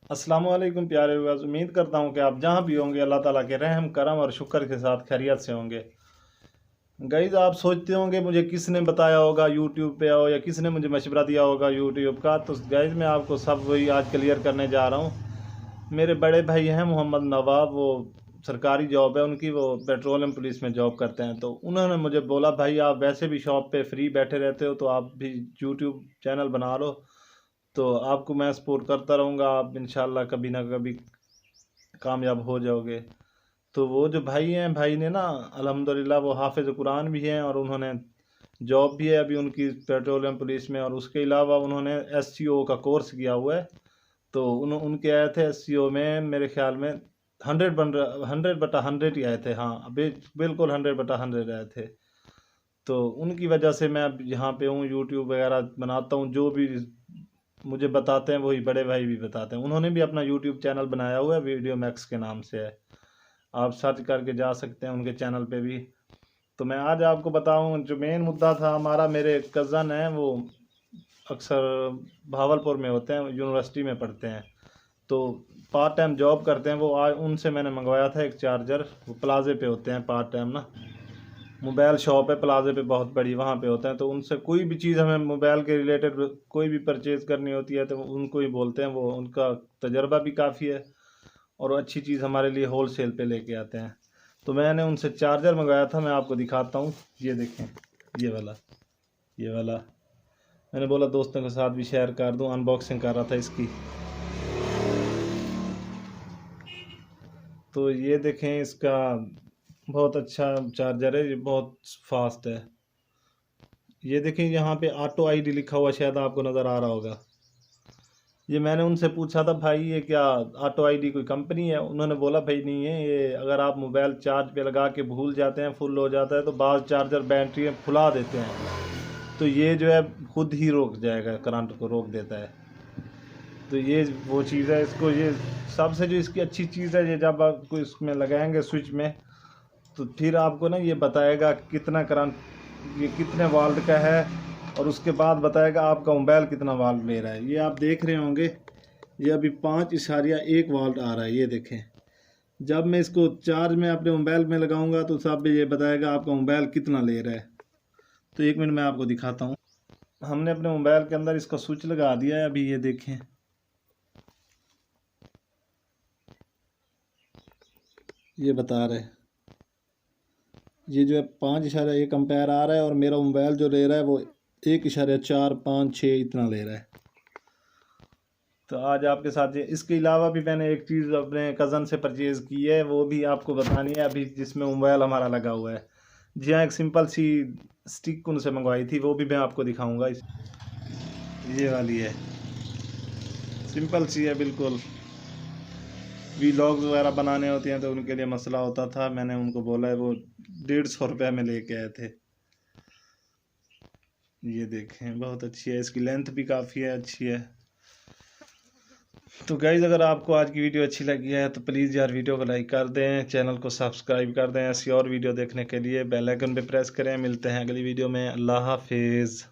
अस्सलाम वालेकुम प्यारे व्यूअर्स, उम्मीद करता हूँ कि आप जहाँ भी होंगे अल्लाह ताला के रहम करम और शुक्र के साथ खैरियत से होंगे। गाइस, आप सोचते होंगे मुझे किसने बताया होगा यूट्यूब पे आओ, या किसने मुझे मशवरा दिया होगा यूट्यूब का। तो गाइस, मैं आपको सब वही आज क्लियर करने जा रहा हूँ। मेरे बड़े भाई हैं मोहम्मद नवाब, वो सरकारी जॉब है उनकी, वो पेट्रोलियम पुलिस में जॉब करते हैं। तो उन्होंने मुझे बोला, भाई आप वैसे भी शॉप पे फ्री बैठे रहते हो, तो आप भी यूट्यूब चैनल बना लो, तो आपको मैं सपोर्ट करता रहूँगा, आप इंशाल्लाह कभी ना कभी कामयाब हो जाओगे। तो वो जो भाई हैं, भाई ने ना अल्हम्दुलिल्लाह वो हाफिज़ कुरान भी हैं, और उन्होंने जॉब भी है अभी उनकी पेट्रोलियम पुलिस में, और उसके अलावा उन्होंने एससीओ का कोर्स किया हुआ है। तो उनके आए थे एससीओ में, मेरे ख्याल में 100/100 ही आए थे। हाँ, अभी बिल्कुल 100/100 आए थे। तो उनकी वजह से मैं अब यहाँ पे हूँ, यूट्यूब वगैरह बनाता हूँ। जो भी मुझे बताते हैं वही बड़े भाई भी बताते हैं। उन्होंने भी अपना यूट्यूब चैनल बनाया हुआ है, वीडियो मैक्स के नाम से है, आप सर्च करके जा सकते हैं उनके चैनल पे भी। तो मैं आज आपको बताऊं, जो मेन मुद्दा था हमारा, मेरे कज़न हैं, वो अक्सर भावलपुर में होते हैं, यूनिवर्सिटी में पढ़ते हैं, तो पार्ट टाइम जॉब करते हैं वो। आज उनसे मैंने मंगवाया था एक चार्जर। वो प्लाजे पे होते हैं पार्ट टाइम ना, मोबाइल शॉप है प्लाजे पे बहुत बड़ी, वहाँ पे होते हैं। तो उनसे कोई भी चीज़ हमें मोबाइल के रिलेटेड कोई भी परचेज़ करनी होती है तो उनको ही बोलते हैं। वो उनका तजर्बा भी काफ़ी है, और अच्छी चीज़ हमारे लिए होल सेल पे लेके आते हैं। तो मैंने उनसे चार्जर मंगाया था, मैं आपको दिखाता हूँ। ये देखें, ये वाला मैंने बोला दोस्तों के साथ भी शेयर कर दूँ, अनबॉक्सिंग कर रहा था इसकी। तो ये देखें, इसका बहुत अच्छा चार्जर है, ये बहुत फास्ट है। ये देखें, यहाँ पे ऑटो आईडी लिखा हुआ, शायद आपको नज़र आ रहा होगा। ये मैंने उनसे पूछा था, भाई ये क्या ऑटो आईडी कोई कंपनी है? उन्होंने बोला, भाई नहीं है ये, अगर आप मोबाइल चार्ज पे लगा के भूल जाते हैं, फुल हो जाता है, तो बाज़ चार्जर बैटरी फुला देते हैं, तो ये जो है खुद ही रोक जाएगा, करंट को रोक देता है। तो ये वो चीज़ है। इसको ये सबसे जो इसकी अच्छी चीज़ है, ये जब आपको इसमें लगाएंगे स्विच में, तो फिर आपको ना ये बताएगा कितना करंट, ये कितने वाल्ट का है, और उसके बाद बताएगा आपका मोबाइल कितना वाल्ट ले रहा है। ये आप देख रहे होंगे, ये अभी 5.1 वाल्ट आ रहा है, ये देखें। जब मैं इसको चार्ज में अपने मोबाइल में लगाऊंगा तो सब ये बताएगा आपका मोबाइल कितना ले रहा है। तो 1 मिनट मैं आपको दिखाता हूँ। हमने अपने मोबाइल के अंदर इसका स्विच लगा दिया है, अभी ये देखें, ये बता रहे, ये जो है 5.1 एम्पेयर आ रहा है, और मेरा मोबाइल जो ले रहा है वो 1.456 इतना ले रहा है। तो आज आपके साथ इसके अलावा भी मैंने एक चीज़ अपने कज़न से परचेज़ की है, वो भी आपको बतानी है अभी, जिसमें मोबाइल हमारा लगा हुआ है। जी हाँ, एक सिंपल सी स्टिक उनसे मंगवाई थी, वो भी मैं आपको दिखाऊंगा। ये वाली है, सिंपल सी है बिल्कुल। वीलॉग्स वगैरह बनाने होते हैं तो उनके लिए मसला होता था, मैंने उनको बोला है, वो 150 रुपये में लेके आए थे। ये देखें, बहुत अच्छी है, इसकी लेंथ भी काफ़ी है, अच्छी है। तो गाइज़, अगर आपको आज की वीडियो अच्छी लगी है तो प्लीज़ यार वीडियो को लाइक कर दें, चैनल को सब्सक्राइब कर दें। ऐसी और वीडियो देखने के लिए बेल आइकन पे प्रेस करें। मिलते हैं अगली वीडियो में। अल्लाह हाफिज़।